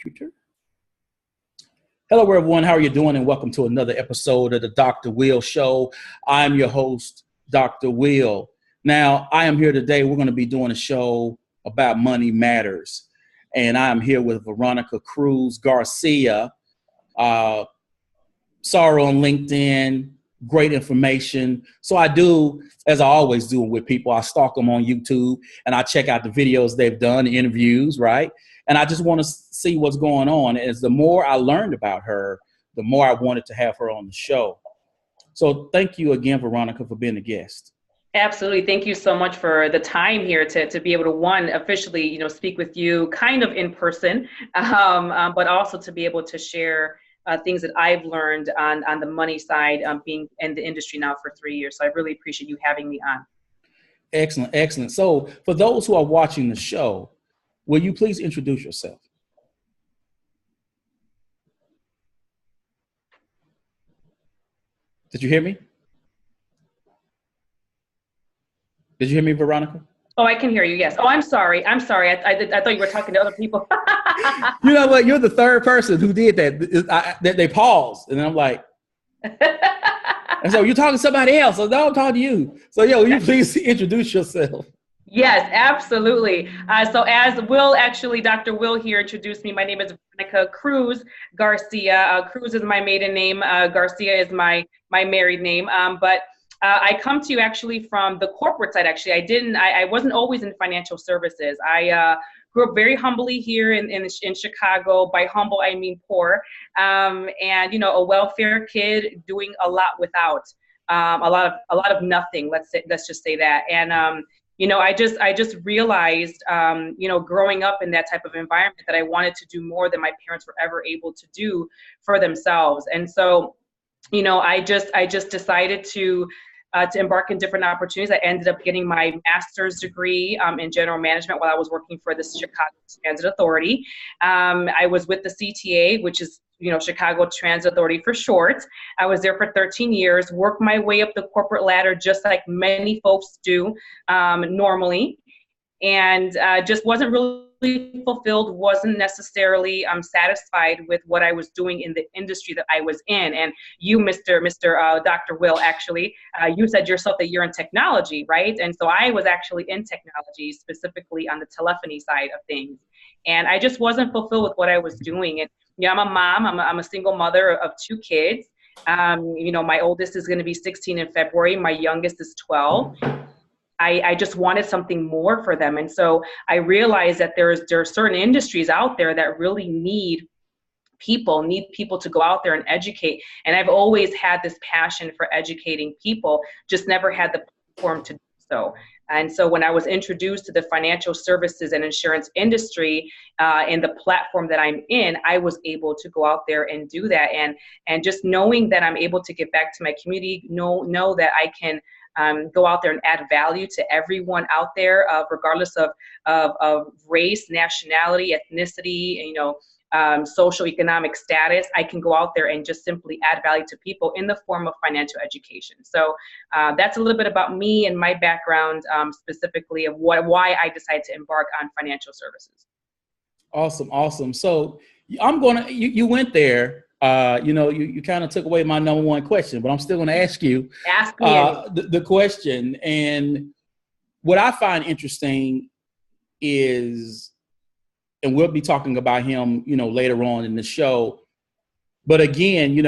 Computer. Hello, everyone. How are you doing? And welcome to another episode of the Dr. Will Show. I'm your host, Dr. Will. Now, I am here today. We're going to be doing a show about money matters. And I am here with Veronica Cruz Garcia. Saw her on LinkedIn. Great information. So I do, as I always do with people, I stalk them on YouTube and I check out the videos they've done, the interviews, right? And I just want to see what's going on. As the more I learned about her, the more I wanted to have her on the show. So thank you again, Veronica, for being a guest. Absolutely. Thank you so much for the time here to be able to, officially, speak with you kind of in person, but also to be able to share things that I've learned on the money side, being in the industry now for 3 years. So I really appreciate you having me on. Excellent. Excellent. So for those who are watching the show, will you please introduce yourself? Did you hear me? Did you hear me, Veronica? Oh, I can hear you. Yes. Oh, I'm sorry. I thought you were talking to other people. You know what? You're the third person who did that. They paused, and I'm like, and so you're talking to somebody else. So no, I'm talking to you. So yeah, will you please introduce yourself? Yes, absolutely. So as Dr. Will here introduced me, my name is Veronica Cruz Garcia. Cruz is my maiden name. Garcia is my married name. But I come to you actually from the corporate side. Actually, I wasn't always in financial services. I grew up very humbly here in Chicago. By humble, I mean poor. And a welfare kid doing a lot without a lot of nothing. Let's just say that. And I just realized, growing up in that type of environment, that I wanted to do more than my parents were ever able to do for themselves. And so, I just decided to embark in different opportunities. I ended up getting my master's degree in general management while I was working for the Chicago Transit Authority. I was with the CTA, which is Chicago Transit Authority for short. I was there for 13 years, worked my way up the corporate ladder just like many folks do normally, and just wasn't really fulfilled, wasn't necessarily satisfied with what I was doing in the industry that I was in. And you, Mr. Dr. Will, actually, you said yourself that you're in technology, right? And so I was actually in technology, specifically on the telephony side of things. And I just wasn't fulfilled with what I was doing. And I'm a mom. I'm a single mother of 2 kids. My oldest is going to be 16 in February. My youngest is 12. I just wanted something more for them. And so I realized that there are certain industries out there that really need people to go out there and educate. And I've always had this passion for educating people, just never had the platform to do so. And so when I was introduced to the financial services and insurance industry in the platform that I'm in, I was able to go out there and do that. And just knowing that I'm able to give back to my community, know that I can go out there and add value to everyone out there, regardless of race, nationality, ethnicity, social economic status. I can go out there and just simply add value to people in the form of financial education. So that's a little bit about me and my background, specifically of why I decided to embark on financial services. Awesome. So you went there. You kind of took away my number one question, but I'm still going to ask you the question. And what I find interesting is, and we'll be talking about him, later on in the show. But again,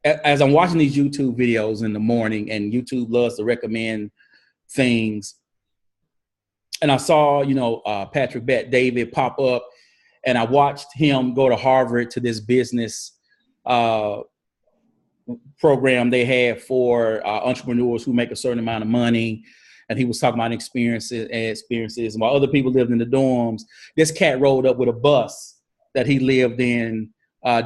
as I'm watching these YouTube videos in the morning, and YouTube loves to recommend things, and I saw, Patrick Bet David pop up, and I watched him go to Harvard to this business program they had for entrepreneurs who make a certain amount of money. And he was talking about experiences. And while other people lived in the dorms, this cat rolled up with a bus that he lived in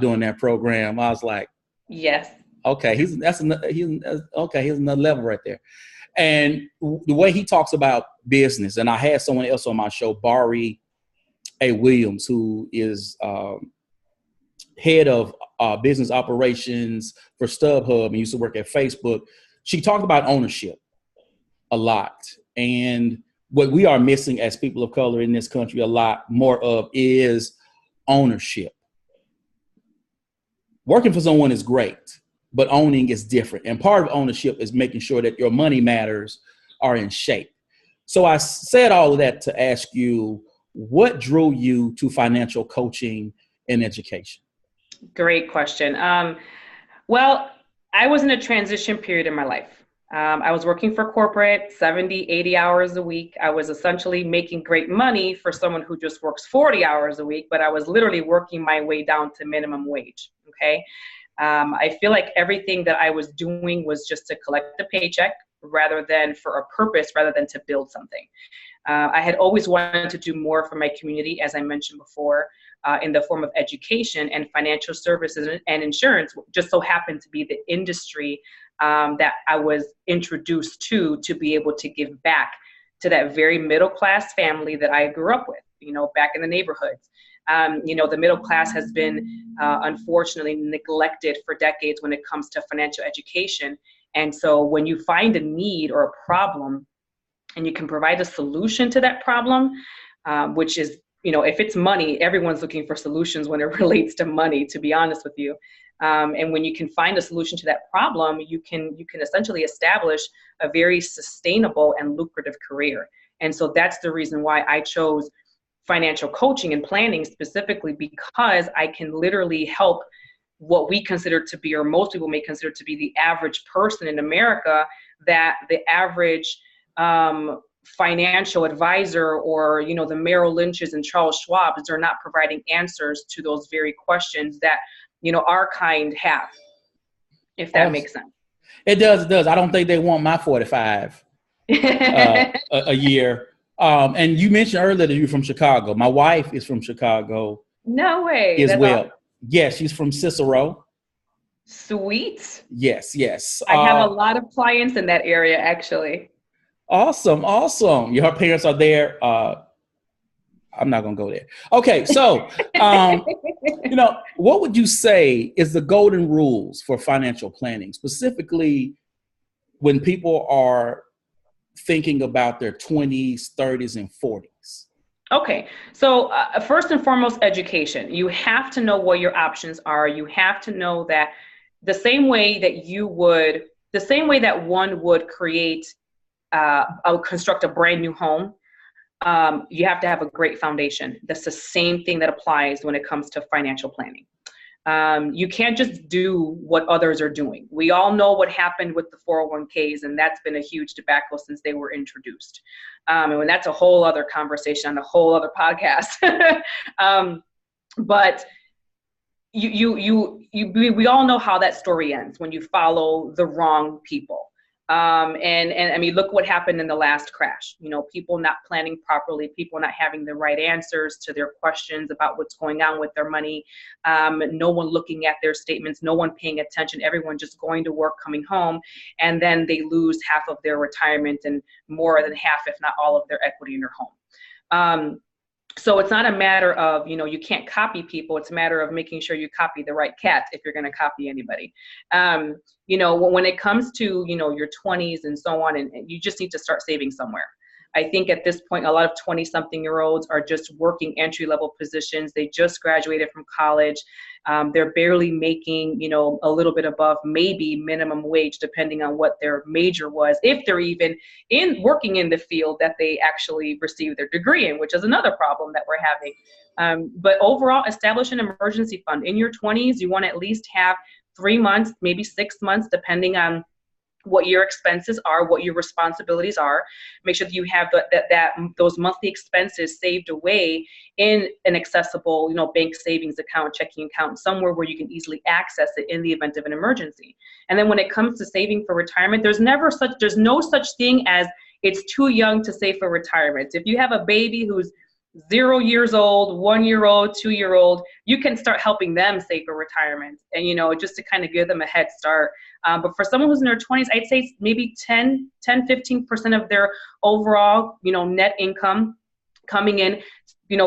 during that program. I was like, yes, okay, here's another level right there. And the way he talks about business, and I had someone else on my show, Bari A. Williams, who is head of business operations for StubHub and used to work at Facebook. She talked about ownership a lot. And what we are missing as people of color in this country a lot more of is ownership. Working for someone is great, but owning is different. And part of ownership is making sure that your money matters are in shape. So I said all of that to ask you, what drew you to financial coaching and education? Great question. Well, I was in a transition period in my life. I was working for corporate 70, 80 hours a week. I was essentially making great money for someone who just works 40 hours a week, but I was literally working my way down to minimum wage. Okay. I feel like everything that I was doing was just to collect a paycheck rather than for a purpose, rather than to build something. I had always wanted to do more for my community, as I mentioned before, in the form of education, and financial services and insurance just so happened to be the industry that I was introduced to be able to give back to that very middle class family that I grew up with, back in the neighborhoods. The middle class has been unfortunately neglected for decades when it comes to financial education. And so when you find a need or a problem and you can provide a solution to that problem, which is, if it's money, everyone's looking for solutions when it relates to money, to be honest with you. And when you can find a solution to that problem, you can essentially establish a very sustainable and lucrative career. And so that's the reason why I chose financial coaching and planning specifically, because I can literally help what we consider to be, or most people may consider to be, the average person in America, that the average financial advisor or, the Merrill Lynch's and Charles Schwab's are not providing answers to those very questions that, our kind have, if that makes sense. It does. It does. I don't think they want my 45 a year. And you mentioned earlier that you're from Chicago. My wife is from Chicago. No way. As well. Awesome. Yes, she's from Cicero. Sweet. Yes, yes. I have a lot of clients in that area, actually. Awesome, awesome. Your parents are there. I'm not going to go there. Okay, so, what would you say is the golden rules for financial planning, specifically when people are thinking about their 20s, 30s, and 40s? Okay, so first and foremost, education. You have to know what your options are. You have to know that the same way that one would construct a brand new home, you have to have a great foundation. That's the same thing that applies when it comes to financial planning. You can't just do what others are doing. We all know what happened with the 401ks, and that's been a huge debacle since they were introduced. And that's a whole other conversation on a whole other podcast. But we all know how that story ends when you follow the wrong people. And I mean, look what happened in the last crash. People not planning properly, people not having the right answers to their questions about what's going on with their money. No one looking at their statements, no one paying attention, everyone just going to work, coming home, and then they lose half of their retirement and more than half, if not all, of their equity in their home. So it's not a matter of, you can't copy people. It's a matter of making sure you copy the right cat if you're going to copy anybody. When it comes to, your 20s and so on, and you just need to start saving somewhere. I think at this point, a lot of 20-something-year-olds are just working entry-level positions. They just graduated from college. They're barely making, a little bit above maybe minimum wage, depending on what their major was, if they're even working in the field that they actually received their degree in, which is another problem that we're having. But overall, establish an emergency fund. In your 20s, you want to at least have 3 months, maybe 6 months, depending on what your expenses are, what your responsibilities are. Make sure that you have those monthly expenses saved away in an accessible, bank savings account, checking account, somewhere where you can easily access it in the event of an emergency. And then when it comes to saving for retirement, there's no such thing as it's too young to save for retirement. If you have a baby who's 0 years old, 1 year old, 2-year-old, you can start helping them save for retirement, and just to kind of give them a head start. But for someone who's in their 20s, I'd say maybe 10-15% of their overall, net income coming in,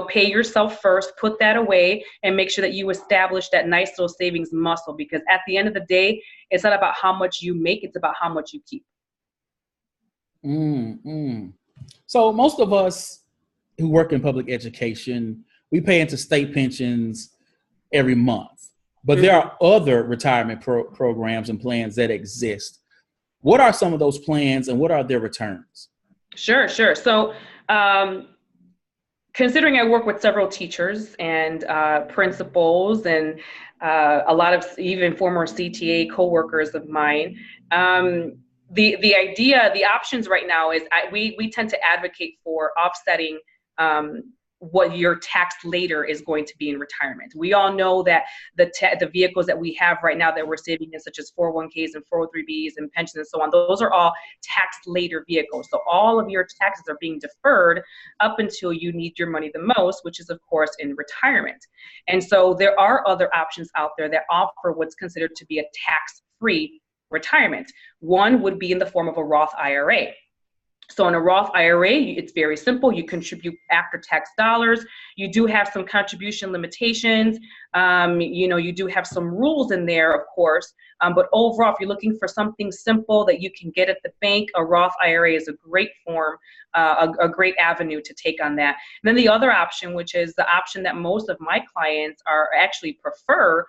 pay yourself first, put that away, and make sure that you establish that nice little savings muscle, because at the end of the day, it's not about how much you make, it's about how much you keep. So most of us who work in public education, we pay into state pensions every month. But there are other retirement programs and plans that exist. What are some of those plans and what are their returns? Sure. So considering I work with several teachers and principals and a lot of even former CTA coworkers of mine, the options right now is we tend to advocate for offsetting what your tax later is going to be in retirement. We all know that the vehicles that we have right now that we're saving in, such as 401ks and 403bs and pensions and so on, those are all tax later vehicles. So all of your taxes are being deferred up until you need your money the most, which is of course in retirement. And so there are other options out there that offer what's considered to be a tax-free retirement. One would be in the form of a Roth IRA. So in a Roth IRA, it's very simple. You contribute after tax dollars. You do have some contribution limitations. You do have some rules in there, of course. But overall, if you're looking for something simple that you can get at the bank, a Roth IRA is a great form, a great avenue to take on that. And then the other option, which is the option that most of my clients are actually prefer,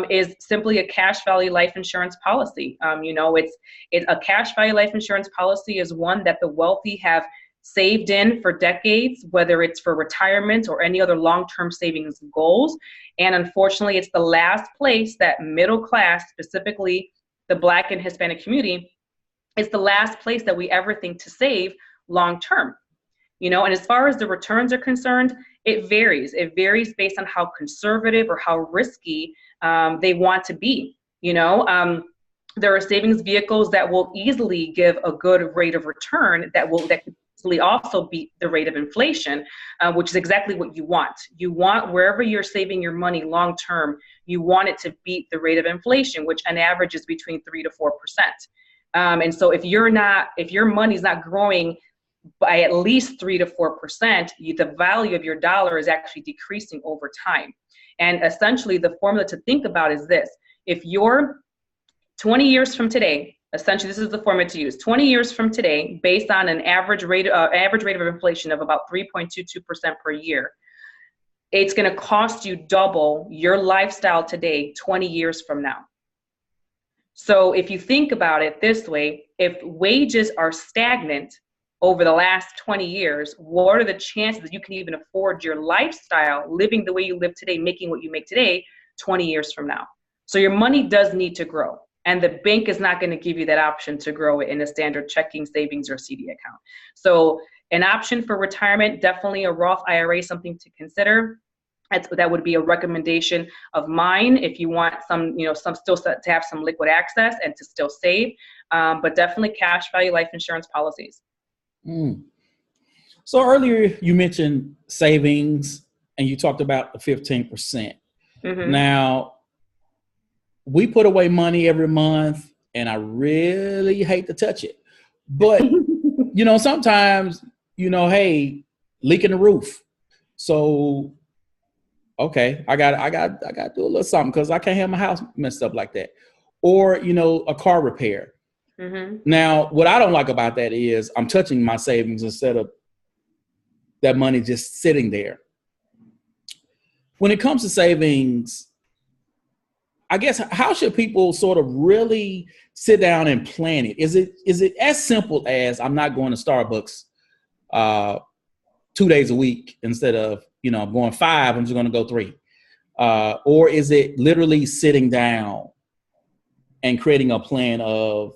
is simply a cash value life insurance policy. It's a cash value life insurance policy is one that the wealthy have saved in for decades, whether it's for retirement or any other long-term savings goals. And unfortunately, it's the last place that middle class, specifically the Black and Hispanic community, is the last place that we ever think to save long-term. And as far as the returns are concerned, it varies. It varies based on how conservative or how risky they want to be. There are savings vehicles that will easily give a good rate of return that could easily also beat the rate of inflation, which is exactly what you want. You want, wherever you're saving your money long term, you want it to beat the rate of inflation, which on average is between 3 to 4%. And so if your money's not growing by at least 3 to 4%, the value of your dollar is actually decreasing over time. And essentially the formula to think about is this: if you're 20 years from today, essentially this is the formula to use, 20 years from today, based on an average rate of inflation of about 3.22% per year, it's going to cost you double your lifestyle today 20 years from now. So if you think about it this way, if wages are stagnant over the last 20 years, what are the chances that you can even afford your lifestyle, living the way you live today, making what you make today, 20 years from now? So your money does need to grow. And the bank is not going to give you that option to grow it in a standard checking, savings, or CD account. So an option for retirement, definitely a Roth IRA, something to consider. That would be a recommendation of mine if you want some still to have some liquid access and to still save, but definitely cash value life insurance policies. So earlier you mentioned savings and you talked about the 15%. Now, we put away money every month and I really hate to touch it. But, sometimes, hey, leak in the roof. So, okay, I got to do a little something because I can't have my house messed up like that. Or, a car repair. Now, what I don't like about that is I'm touching my savings instead of that money just sitting there. When it comes to savings, I guess, how should people sort of really sit down and plan it? Is it as simple as I'm not going to Starbucks 2 days a week instead of, I'm going 5, I'm just going to go 3? Or is it literally sitting down and creating a plan of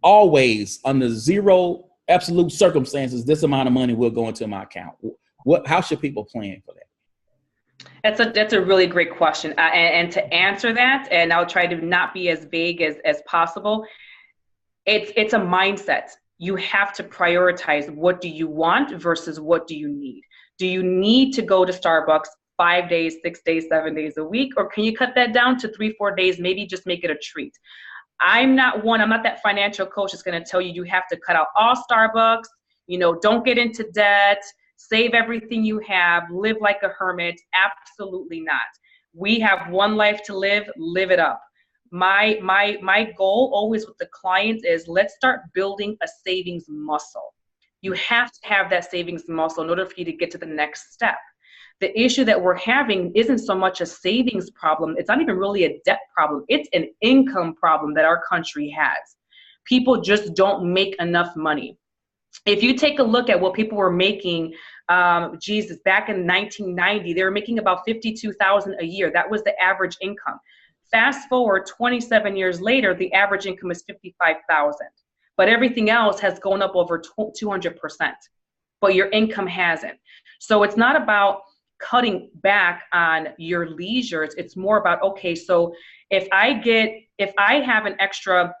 always under zero absolute circumstances, this amount of money will go into my account? How should people plan for that? That's a really great question. And to answer that, and I'll try to not be as vague as possible, it's a mindset. You have to prioritize, what do you want versus what do you need? Do you need to go to Starbucks 5 days, 6 days, 7 days a week? Or can you cut that down to 3-4 days, maybe just make it a treat? I'm not that financial coach that's going to tell you you have to cut out all Starbucks, don't get into debt, save everything you have, live like a hermit. Absolutely not. We have one life to live it up. My goal always with the clients is, let's start building a savings muscle. You have to have that savings muscle in order for you to get to the next step. The issue that we're having isn't so much a savings problem. It's not even really a debt problem. It's an income problem that our country has. People just don't make enough money. If you take a look at what people were making, back in 1990, they were making about $52,000 a year. That was the average income. Fast forward 27 years later, the average income is $55,000. But everything else has gone up over 200%. But your income hasn't. So it's not about cutting back on your leisure. It's more about, okay, so if I have an extra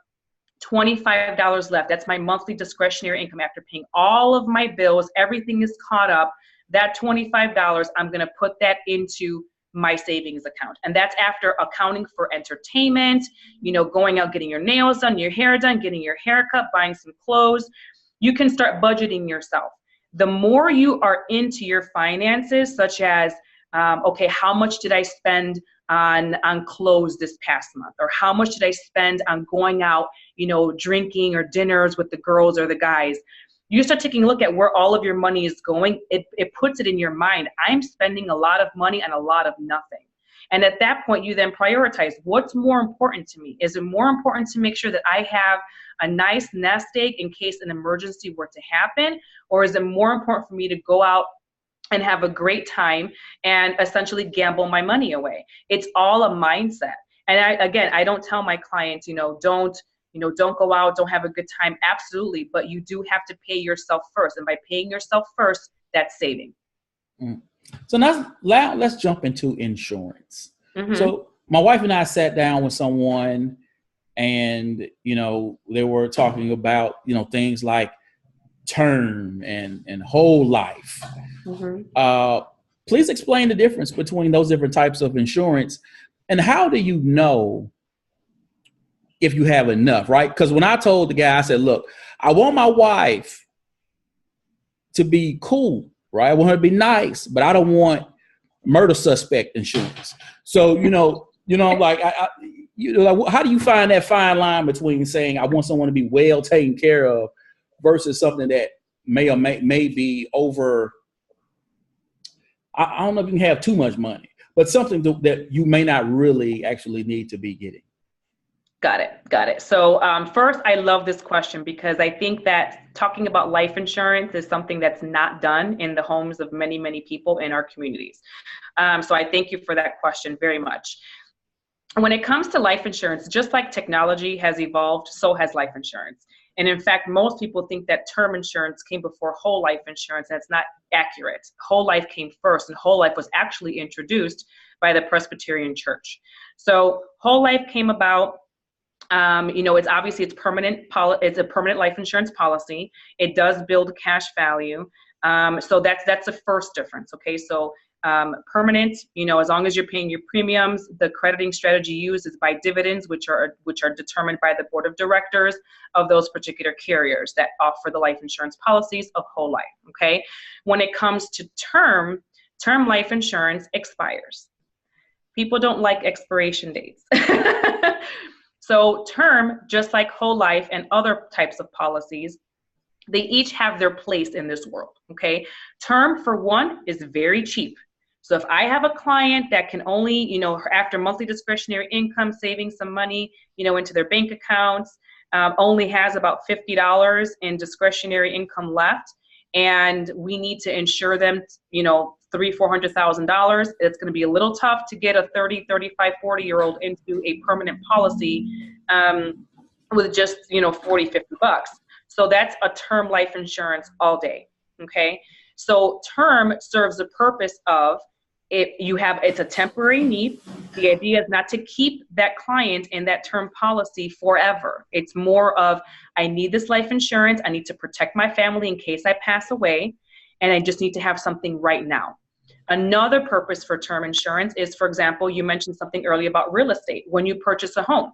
$25 left, that's my monthly discretionary income after paying all of my bills, everything is caught up, that $25, I'm going to put that into my savings account. And that's after accounting for entertainment, going out, getting your nails done, your hair done, getting your hair cut, buying some clothes. You can start budgeting yourself. The more you are into your finances, such as, okay, how much did I spend on clothes this past month? Or how much did I spend on going out, drinking or dinners with the girls or the guys? You start taking a look at where all of your money is going. It puts it in your mind. I'm spending a lot of money on a lot of nothing. And at that point, you then prioritize what's more important to me. Is it more important to make sure that I have a nice nest egg in case an emergency were to happen? Or is it more important for me to go out and have a great time and essentially gamble my money away? It's all a mindset. And I don't tell my clients, don't go out, don't have a good time. Absolutely. But you do have to pay yourself first. And by paying yourself first, that's saving. Mm. So now let's jump into insurance. Mm-hmm. So my wife and I sat down with someone and, they were talking about, things like term and whole life. Mm-hmm. Please explain the difference between those different types of insurance, and how do you know if you have enough, right? Because when I told the guy, I said, look, I want my wife to be cool, right? I want her to be nice, but I don't want murder suspect insurance. So, like, how do you find that fine line between saying I want someone to be well taken care of versus something that may be over? I don't know if you can have too much money, but something that you may not really actually need to be getting. Got it. So first, I love this question because I think that talking about life insurance is something that's not done in the homes of many, many people in our communities. So I thank you for that question very much. When it comes to life insurance, just like technology has evolved, so has life insurance. And in fact, most people think that term insurance came before whole life insurance. That's not accurate. Whole life came first, and whole life was actually introduced by the Presbyterian Church. So whole life came about. It's permanent. It's a permanent life insurance policy. It does build cash value. So that's the first difference. Okay, so permanent. As long as you're paying your premiums, the crediting strategy used is by dividends, which are determined by the board of directors of those particular carriers that offer the life insurance policies of whole life. Okay, when it comes to term life insurance expires. People don't like expiration dates. So term, just like whole life and other types of policies, they each have their place in this world, okay? Term, for one, is very cheap. So if I have a client that can only, after monthly discretionary income, saving some money, into their bank accounts, only has about $50 in discretionary income left, and we need to insure them, $300,000-$400,000, it's going to be a little tough to get a 30, 35, 40-year-old into a permanent policy with just, 40, 50 bucks. So that's a term life insurance all day. Okay. So term serves the purpose of it's a temporary need. The idea is not to keep that client in that term policy forever. It's more of, I need this life insurance. I need to protect my family in case I pass away. And I just need to have something right now. Another purpose for term insurance is, for example, you mentioned something earlier about real estate. When you purchase a home,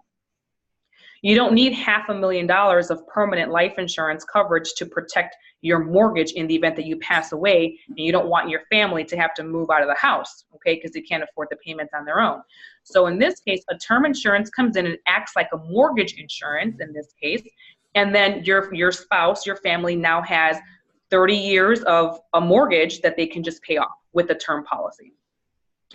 you don't need $500,000 of permanent life insurance coverage to protect your mortgage in the event that you pass away and you don't want your family to have to move out of the house, okay, because they can't afford the payments on their own. So in this case, a term insurance comes in and acts like a mortgage insurance in this case, and then your spouse, your family now has 30 years of a mortgage that they can just pay off with the term policy.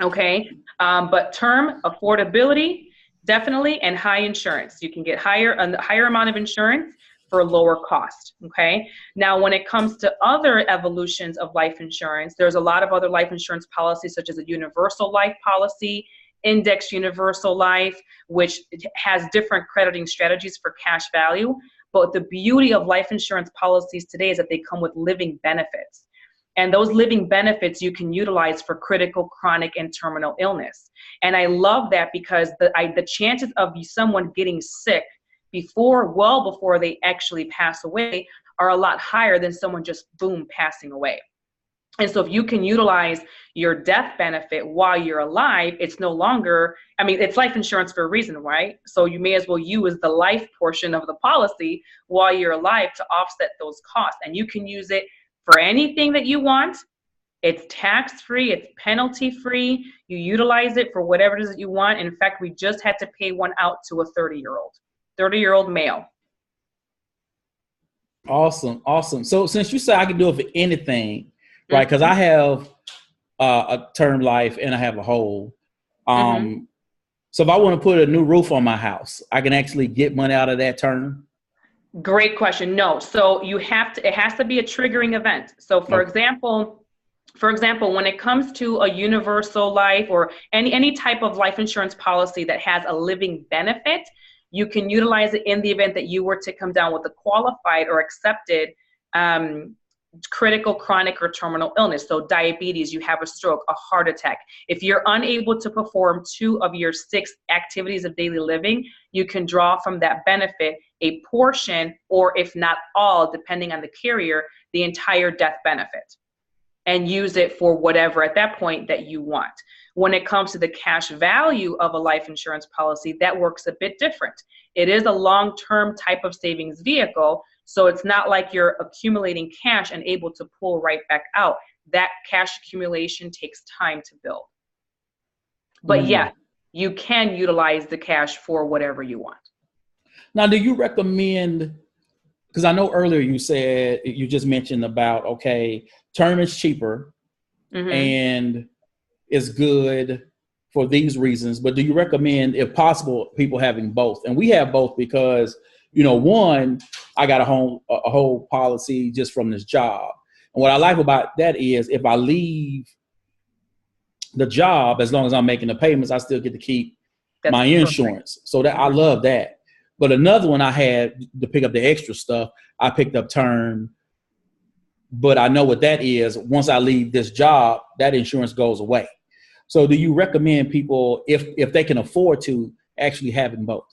Okay, but term affordability, definitely, and high insurance. You can get a higher amount of insurance for lower cost. Okay, now when it comes to other evolutions of life insurance, there's a lot of other life insurance policies, such as a universal life policy, index universal life, which has different crediting strategies for cash value. But the beauty of life insurance policies today is that they come with living benefits. And those living benefits you can utilize for critical, chronic, and terminal illness. And I love that because the chances of someone getting sick well before they actually pass away are a lot higher than someone just boom passing away. And so if you can utilize your death benefit while you're alive, it's no longer, it's life insurance for a reason, right? So you may as well use the life portion of the policy while you're alive to offset those costs. And you can use it for anything that you want. It's tax-free, it's penalty-free. You utilize it for whatever it is that you want. In fact, we just had to pay one out to a 30-year-old male. Awesome. So since you said I can do it for anything, right? Because I have a term life and I have a whole. So if I want to put a new roof on my house, I can actually get money out of that term? Great question. No. So it has to be a triggering event. So for example, when it comes to a universal life or any type of life insurance policy that has a living benefit, you can utilize it in the event that you were to come down with a qualified or accepted critical, chronic, or terminal illness. So diabetes, you have a stroke, a heart attack. If you're unable to perform 2 of your 6 activities of daily living, you can draw from that benefit a portion, or if not all, depending on the carrier, the entire death benefit, and use it for whatever at that point that you want. When it comes to the cash value of a life insurance policy, that works a bit different. It is a long-term type of savings vehicle, so it's not like you're accumulating cash and able to pull right back out. That cash accumulation takes time to build. But yeah, you can utilize the cash for whatever you want. Now, do you recommend, because I know earlier you just mentioned about, okay, term is cheaper and is good for these reasons, but do you recommend, if possible, people having both? And we have both because, one, I got a whole policy just from this job. And what I like about that is if I leave the job, as long as I'm making the payments, I still get to keep my insurance. So that I love that. But another one I had to pick up the extra stuff, I picked up term. But I know what that is. Once I leave this job, that insurance goes away. So do you recommend people, if they can afford to, actually having both?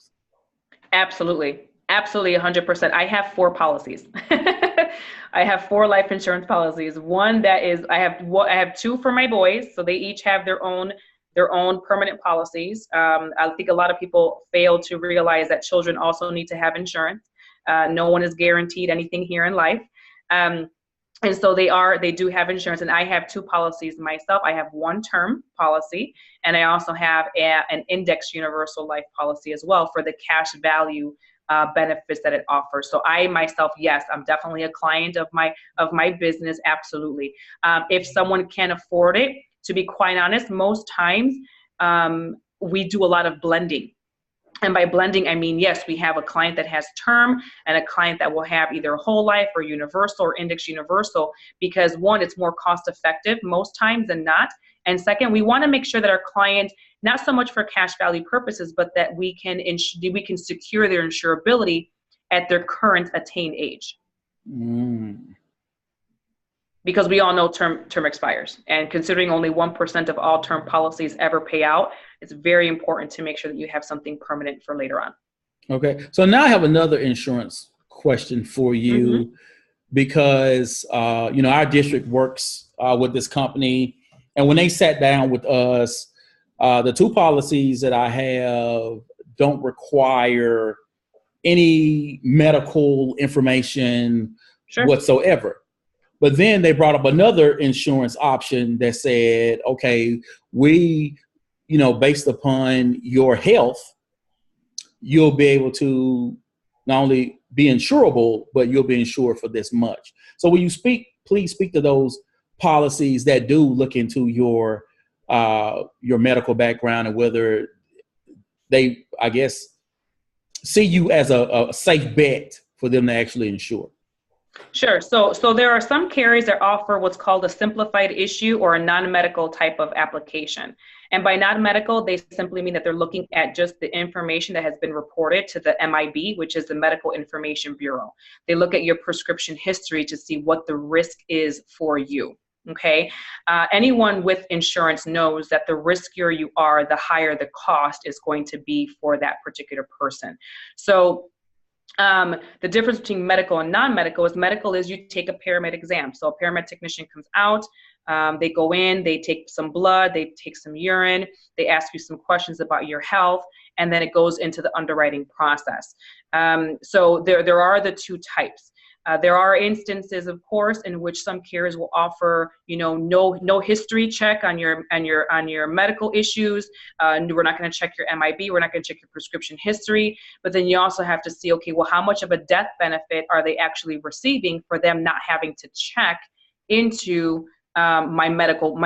Absolutely. Absolutely, 100%. I have 4 policies. I have 4 life insurance policies. One that is, I have 2 for my boys, so they each have their own permanent policies. I think a lot of people fail to realize that children also need to have insurance. No one is guaranteed anything here in life. And so they do have insurance, and I have 2 policies myself. I have 1 term policy, and I also have an index universal life policy as well for the cash value benefits that it offers. So I myself, yes, I'm definitely a client of my business. Absolutely. If someone can afford it, to be quite honest, most times we do a lot of blending. And by blending, I mean, yes, we have a client that has term and a client that will have either whole life or universal or index universal, because 1, it's more cost effective most times than not. And 2nd, we want to make sure that our client, not so much for cash value purposes, but that we can secure their insurability at their current attained age. Because we all know term expires, and considering only 1% of all term policies ever pay out, it's very important to make sure that you have something permanent for later on. Okay, so now I have another insurance question for you, because our district works with this company, and when they sat down with us, the 2 policies that I have don't require any medical information whatsoever. But then they brought up another insurance option that said, okay, we, based upon your health, you'll be able to not only be insurable, but you'll be insured for this much. So will you speak please speak to those policies that do look into your medical background and whether they, I guess, see you as a safe bet for them to actually insure. Sure. So there are some carriers that offer what's called a simplified issue or a non-medical type of application. And by non-medical, they simply mean that they're looking at just the information that has been reported to the MIB, which is the Medical Information Bureau. They look at your prescription history to see what the risk is for you. Okay. Anyone with insurance knows that the riskier you are, the higher the cost is going to be for that particular person. So the difference between medical and non-medical is medical is you take a paramed exam. So a paramed technician comes out, they go in, they take some blood, they take some urine, they ask you some questions about your health, and then it goes into the underwriting process. So there are the two types. There are instances, of course, in which some carriers will offer, no history check on your medical issues. We're not going to check your MIB. We're not going to check your prescription history. But then you also have to see, okay, well, how much of a death benefit are they actually receiving for them not having to check into my medical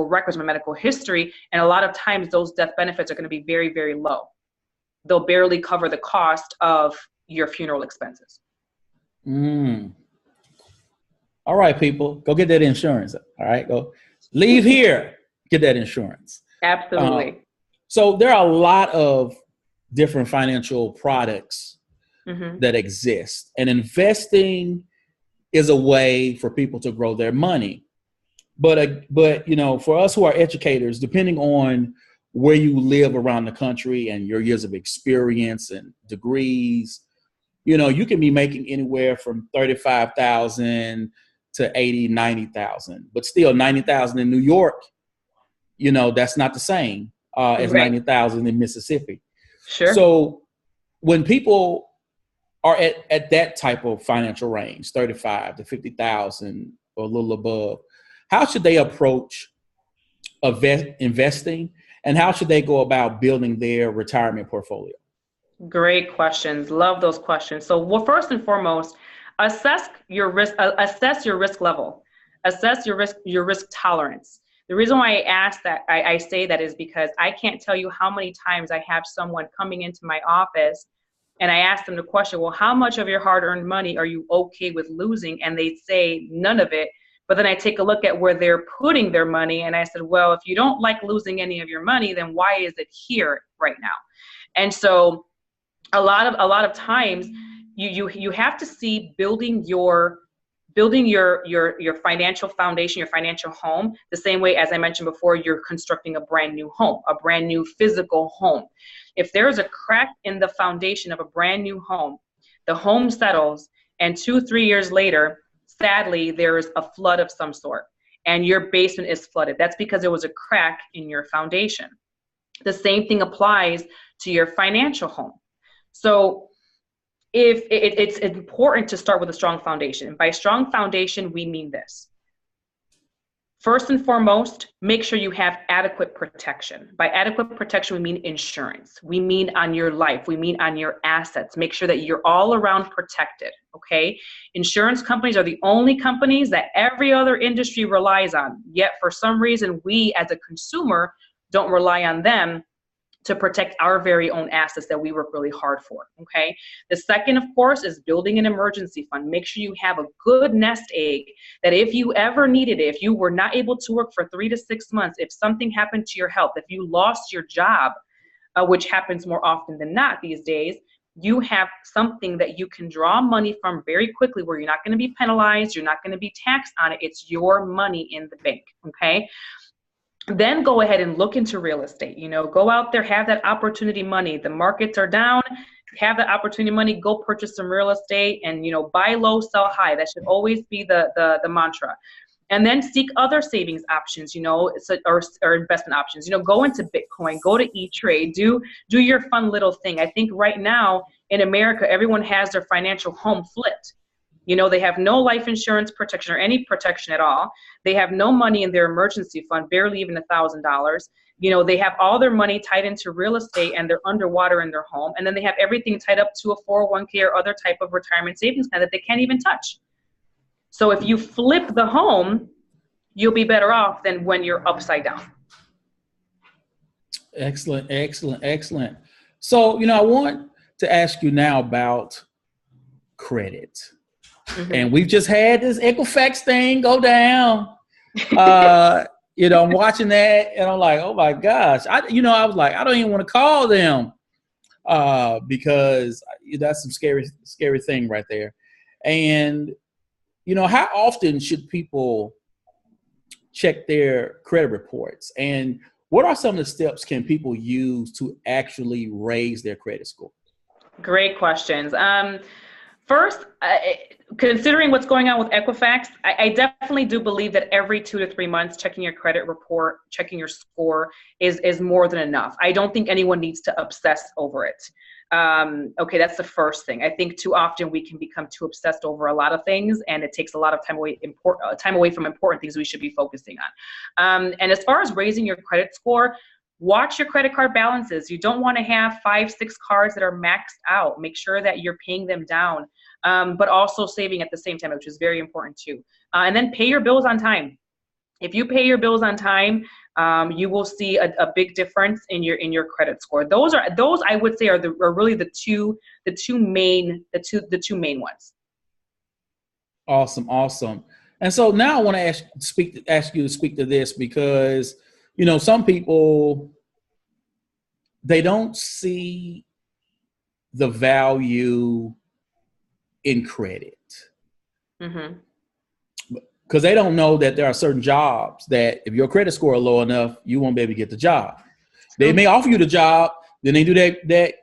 records, my medical history? And a lot of times those death benefits are going to be very, very low. They'll barely cover the cost of your funeral expenses. All right, people, go get that insurance. All right, go leave here, get that insurance. Absolutely. So there are a lot of different financial products that exist, and investing is a way for people to grow their money. But for us who are educators, depending on where you live around the country and your years of experience and degrees, you can be making anywhere from $35,000 to $80,000, $90,000, but still $90,000 in New York, that's not the same as Right. $90,000 in Mississippi. Sure. So when people are at that type of financial range, 35 to 50,000 or a little above, how should they approach investing, and how should they go about building their retirement portfolio? Great questions. Love those questions. So, well, first and foremost, assess your risk level, assess your risk tolerance. The reason why I say that is because I can't tell you how many times I have someone coming into my office and I ask them the question, well, how much of your hard-earned money are you okay with losing? And they say none of it. But then I take a look at where they're putting their money, and I said, well, if you don't like losing any of your money, then why is it here right now? And so a lot of times you have to see building your financial foundation, your financial home, the same way as I mentioned before, you're constructing a brand new home, a brand new physical home. If there's a crack in the foundation of a brand new home, the home settles, and 2-3 years later, sadly, there is a flood of some sort and your basement is flooded. That's because there was a crack in your foundation. The same thing applies to your financial home. So if it's important to start with a strong foundation. By strong foundation, we mean this. First and foremost, make sure you have adequate protection. By adequate protection, we mean insurance. We mean on your life. We mean on your assets. Make sure that you're all around protected, okay? Insurance companies are the only companies that every other industry relies on. Yet for some reason, we as a consumer don't rely on them to protect our very own assets that we work really hard for, okay? The second, of course, is building an emergency fund. Make sure you have a good nest egg that if you ever needed it, if you were not able to work for 3 to 6 months, if something happened to your health, if you lost your job, which happens more often than not these days, you have something that you can draw money from very quickly where you're not gonna be penalized, you're not gonna be taxed on it, it's your money in the bank, okay? Then go ahead and look into real estate. Go out there, have that opportunity money. The markets are down, have that opportunity money, go purchase some real estate and, buy low, sell high. That should always be the mantra. And then seek other savings options, or investment options. Go into Bitcoin, go to E-Trade, do your fun little thing. I think right now in America, everyone has their financial home flipped. They have no life insurance protection or any protection at all. They have no money in their emergency fund, barely even $1,000. They have all their money tied into real estate and they're underwater in their home. And then they have everything tied up to a 401k or other type of retirement savings plan that they can't even touch. So if you flip the home, you'll be better off than when you're upside down. Excellent, excellent, excellent. So, I want to ask you now about credit. Mm-hmm. And we've just had this Equifax thing go down. I'm watching that and I'm like, oh my gosh. I was like, I don't even want to call them because that's some scary thing right there. And, how often should people check their credit reports? And what are some of the steps can people use to actually raise their credit score? Great questions. First, considering what's going on with Equifax, I definitely do believe that every 2 to 3 months, checking your credit report, checking your score is more than enough. I don't think anyone needs to obsess over it. Okay, that's the first thing. I think too often we can become too obsessed over a lot of things, and it takes a lot of time away from important things we should be focusing on. And as far as raising your credit score, watch your credit card balances. You don't want to have 5, 6 cards that are maxed out. Make sure that you're paying them down, but also saving at the same time, which is very important too. And then pay your bills on time. If you pay your bills on time, you will see a big difference in your credit score. Those I would say are really the two main ones. Awesome. And so now I want to ask you to speak to this because some people, they don't see the value in credit. Mm-hmm. Because they don't know that there are certain jobs that if your credit score is low enough, you won't be able to get the job. They may offer you the job, then they do that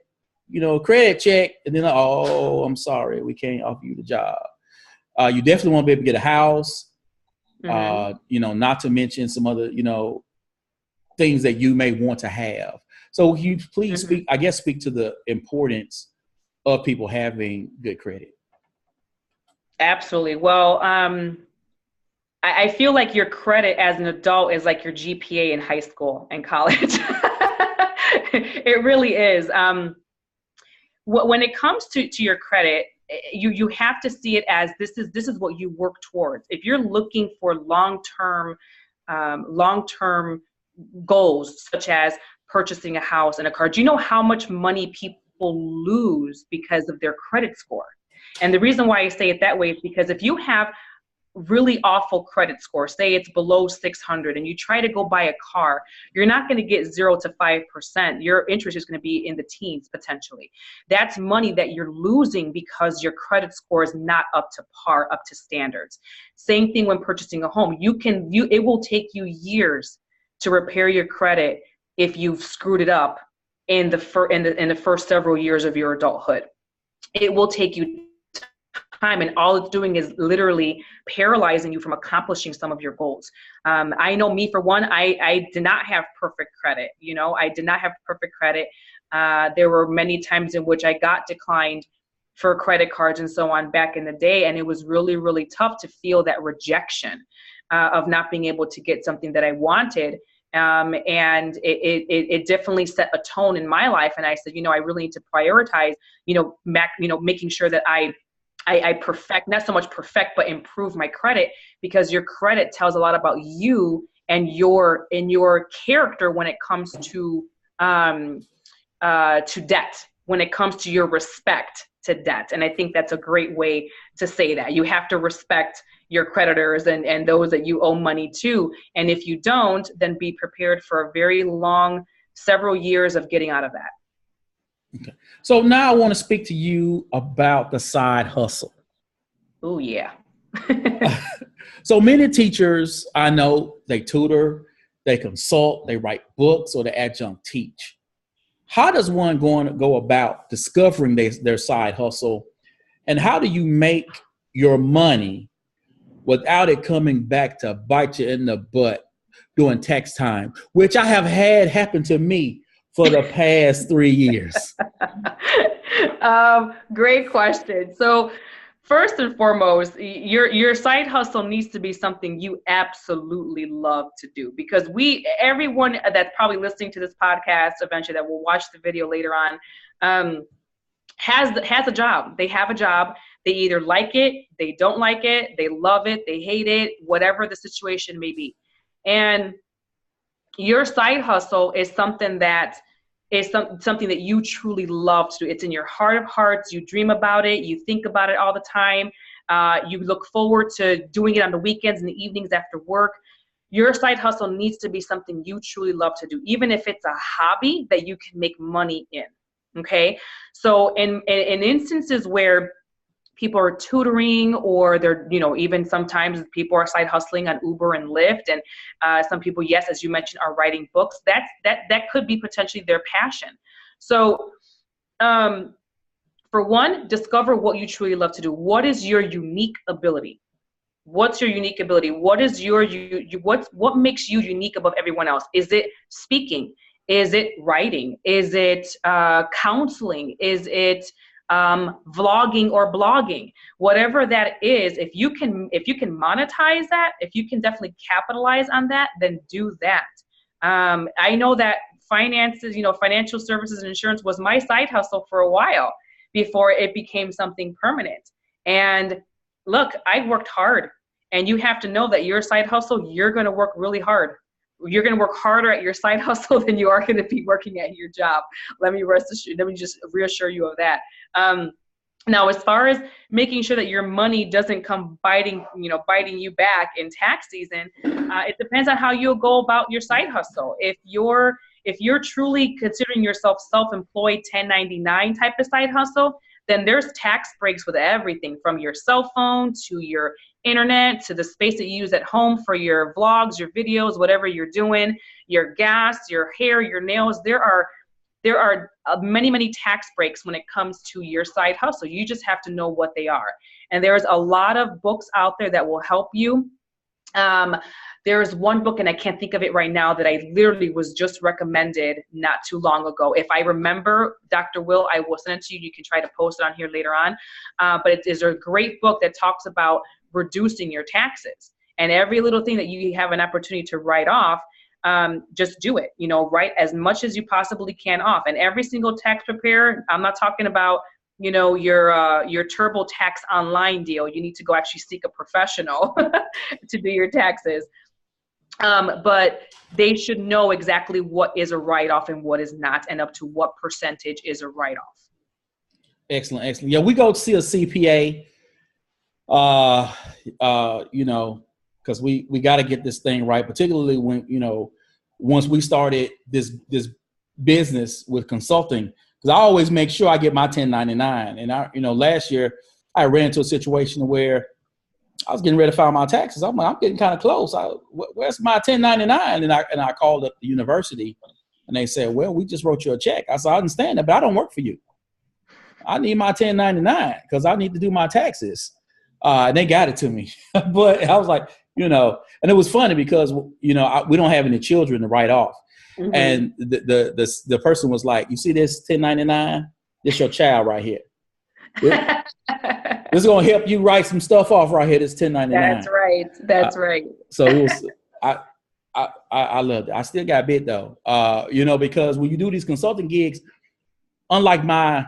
credit check, and then oh, I'm sorry, we can't offer you the job. You definitely won't be able to get a house. Mm-hmm. Not to mention some other things that you may want to have. So you please speak to the importance of people having good credit. Absolutely. Well, I feel like your credit as an adult is like your GPA in high school and college. It really is. When it comes to your credit, you have to see it as this is what you work towards. If you're looking for long-term goals, such as purchasing a house and a car, do you know how much money people lose because of their credit score? And the reason why I say it that way is because if you have really awful credit score, say it's below 600, and you try to go buy a car, you're not going to get 0 to 5%. Your interest is going to be in the teens potentially. That's money that you're losing because your credit score is not up to par, up to standards. Same thing when purchasing a home. It will take you years to repair your credit if you've screwed it up in the first several years of your adulthood. It will take you time, and all it's doing is literally paralyzing you from accomplishing some of your goals. I know me, for one, I did not have perfect credit. I did not have perfect credit. There were many times in which I got declined for credit cards and so on back in the day, and it was really, really tough to feel that rejection of not being able to get something that I wanted. And it definitely set a tone in my life. And I said, I really need to prioritize, making sure that I perfect, not so much perfect, but improve my credit, because your credit tells a lot about you and your character when it comes to debt, when it comes to your respect to debt. And I think that's a great way to say that. You have to respect your creditors and those that you owe money to. And if you don't, then be prepared for a very long, several years of getting out of that. Okay. So now I want to speak to you about the side hustle. Oh, yeah. So many teachers I know, they tutor, they consult, they write books, or they adjunct teach. How does one go about discovering their side hustle? And how do you make your money without it coming back to bite you in the butt during tax time, which I have had happen to me for the past 3 years? Great question. So first and foremost, your side hustle needs to be something you absolutely love to do, because everyone that's probably listening to this podcast eventually, that will watch the video later on, has a job. They have a job. They either like it, they don't like it, they love it, they hate it, whatever the situation may be. And your side hustle is something that is something that you truly love to do. It's in your heart of hearts. You dream about it. You think about it all the time. You look forward to doing it on the weekends and the evenings after work. Your side hustle needs to be something you truly love to do, even if it's a hobby that you can make money in. Okay. So in instances where people are tutoring, or they're, even sometimes people are side hustling on Uber and Lyft. And some people, yes, as you mentioned, are writing books. That could be potentially their passion. So for one, discover what you truly love to do. What is your unique ability? What's your unique ability? What is what makes you unique above everyone else? Is it speaking? Is it writing? Is it counseling? Is it vlogging or blogging? Whatever that is, if you can monetize that, if you can definitely capitalize on that, then do that. I know that finances, financial services and insurance was my side hustle for a while before it became something permanent. And look, I worked hard, and you have to know that your side hustle, you're going to work really hard. You're going to work harder at your side hustle than you are going to be working at your job. Let me just reassure you of that. Now, as far as making sure that your money doesn't come biting you back in tax season, it depends on how you'll go about your side hustle. If you're truly considering yourself self-employed 1099 type of side hustle, then there's tax breaks with everything from your cell phone to your internet to the space that you use at home for your vlogs, your videos, whatever you're doing, your gas, your hair, your nails. There are many, many tax breaks when it comes to your side hustle. You just have to know what they are. And there's a lot of books out there that will help you. There's one book, and I can't think of it right now, that I literally was just recommended not too long ago. If I remember, Dr. Will, I will send it to you. You can try to post it on here later on. But it is a great book that talks about reducing your taxes. And every little thing that you have an opportunity to write off, just do it. Write as much as you possibly can off. And every single tax preparer, I'm not talking about your TurboTax online deal. You need to go actually seek a professional to do your taxes. But they should know exactly what is a write-off and what is not, and up to what percentage is a write-off. Excellent. Yeah, we go see a CPA, because we got to get this thing right, particularly when, once we started this business with consulting, because I always make sure I get my 1099. And last year I ran into a situation where I was getting ready to file my taxes. I'm like, I'm getting kind of close. Where's my 1099? And I called up the university, and they said, well, we just wrote you a check. I said, I understand that, but I don't work for you. I need my 1099 because I need to do my taxes. And they got it to me. But I was like, and it was funny because, we don't have any children to write off. Mm-hmm. And the person was like, you see this 1099? This your child right here. This is going to help you write some stuff off right here. This 1099. That's right. So it was, I loved it. I still got bit though, because when you do these consulting gigs, unlike my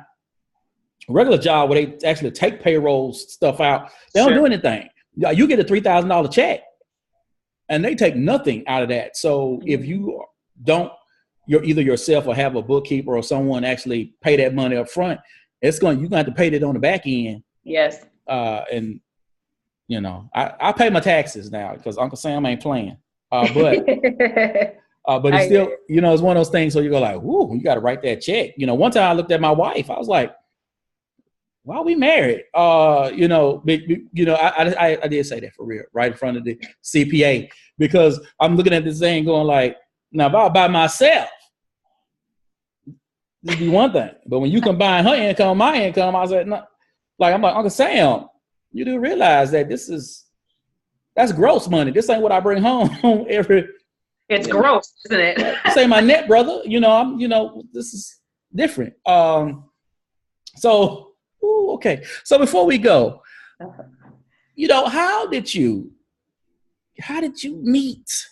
regular job where they actually take payroll stuff out, they don't do anything. You get a $3,000 check and they take nothing out of that. So if you you're either yourself or have a bookkeeper or someone actually pay that money up front, you're going to have to pay that on the back end. Yes. And I pay my taxes now because Uncle Sam ain't playing. But it's still, it's one of those things. So you go like, whoo, you got to write that check. One time I looked at my wife, I was like, why are we married? I did say that for real, right in front of the CPA, because I'm looking at this thing going like, now if I was by myself, this would be one thing. But when you combine her income, my income, I said, no, I'm like, Uncle Sam, you do realize that that's gross money. This ain't what I bring home every. It's gross, isn't it? This ain't my net, brother. This is different. So, okay. So before we go, how did you meet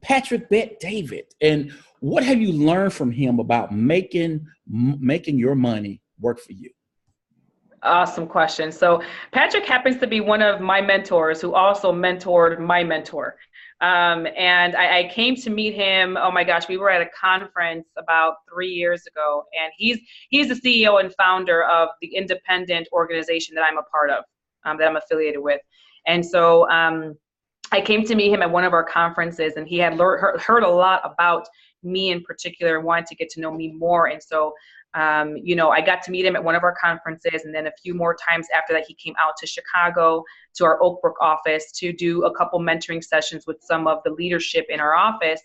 Patrick Bet David, and what have you learned from him about making your money work for you? Awesome question. So Patrick happens to be one of my mentors who also mentored my mentor. And I came to meet him. Oh my gosh, we were at a conference about 3 years ago, and he's the CEO and founder of the independent organization that I'm a part of, that I'm affiliated with. And so I came to meet him at one of our conferences, and he had heard a lot about me in particular, and wanted to get to know me more. And so I got to meet him at one of our conferences, and then a few more times after that, he came out to Chicago to our Oak Brook office to do a couple mentoring sessions with some of the leadership in our office.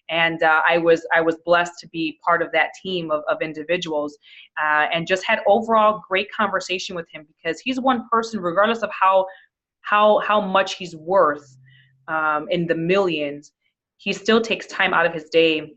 And I was blessed to be part of that team of individuals, and just had overall great conversation with him, because he's one person, regardless of how much he's worth in the millions, he still takes time out of his day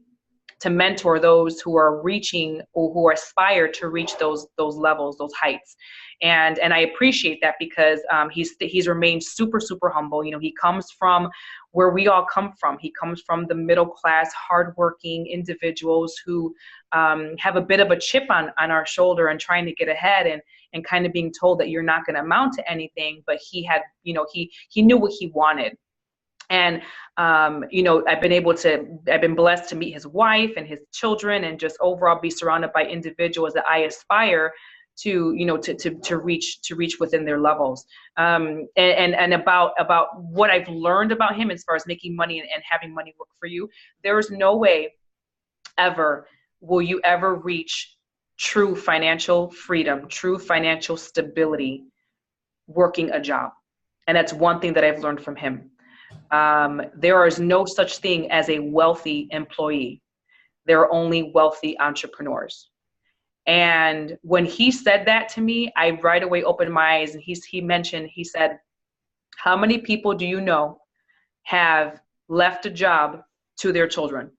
to mentor those who are reaching, or who aspire to reach those levels, those heights. And I appreciate that, because he's remained super, super humble. He comes from where we all come from. He comes from the middle class, hardworking individuals who have a bit of a chip on our shoulder and trying to get ahead, and kind of being told that you're not going to amount to anything. But he had, he knew what he wanted. And, I've been blessed to meet his wife and his children, and just overall be surrounded by individuals that I aspire to reach within their levels. And about what I've learned about him as far as making money and having money work for you, there is no way ever will you ever reach true financial freedom, true financial stability working a job. And that's one thing that I've learned from him. There is no such thing as a wealthy employee. There are only wealthy entrepreneurs. And when he said that to me, I right away opened my eyes, and he said, how many people do you know have left a job to their children?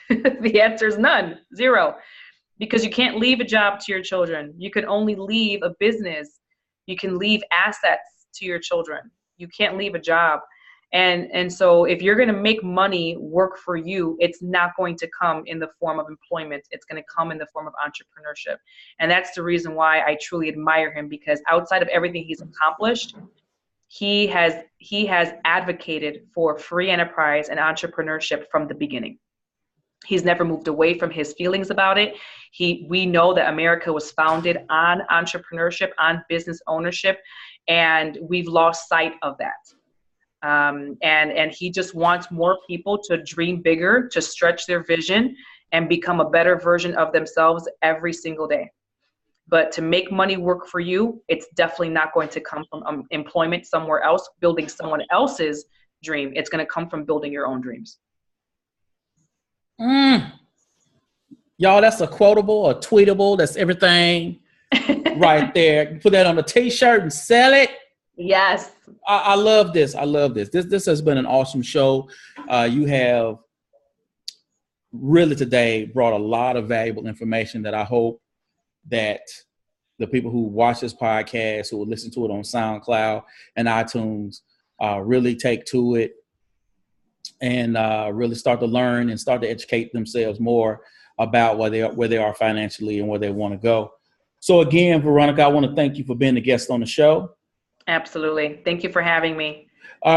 The answer is none, zero. Because you can't leave a job to your children. You can only leave a business. You can leave assets to your children. You can't leave a job. And so if you're going to make money work for you, it's not going to come in the form of employment. It's going to come in the form of entrepreneurship. And that's the reason why I truly admire him, because outside of everything he's accomplished, he has advocated for free enterprise and entrepreneurship from the beginning. He's never moved away from his feelings about it. We know that America was founded on entrepreneurship, on business ownership, and we've lost sight of that. And he just wants more people to dream bigger, to stretch their vision, and become a better version of themselves every single day. But to make money work for you, it's definitely not going to come from employment somewhere else, building someone else's dream. It's going to come from building your own dreams. Y'all, that's a quotable, a tweetable, that's everything right there. You put that on a t-shirt and sell it. Yes. I love this. I love this. This has been an awesome show. You have really today brought a lot of valuable information that I hope that the people who watch this podcast, who will listen to it on SoundCloud and iTunes, really take to it and really start to learn and start to educate themselves more about where they are financially and where they want to go. So again, Veronica, I want to thank you for being a guest on the show. Absolutely. Thank you for having me.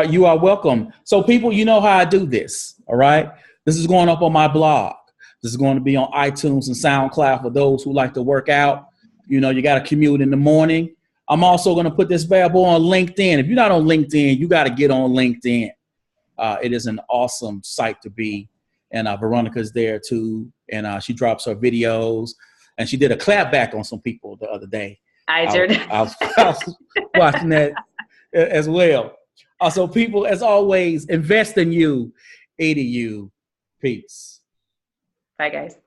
You are welcome. So people, you know how I do this. All right. This is going up on my blog. This is going to be on iTunes and SoundCloud for those who like to work out. You got to commute in the morning. I'm also going to put this bad boy on LinkedIn. If you're not on LinkedIn, you got to get on LinkedIn. It is an awesome site to be. And Veronica's there too. And she drops her videos. And she did a clap back on some people the other day. I did. I was watching that as well. So people, as always, invest in you, eat you. Peace. Bye, guys.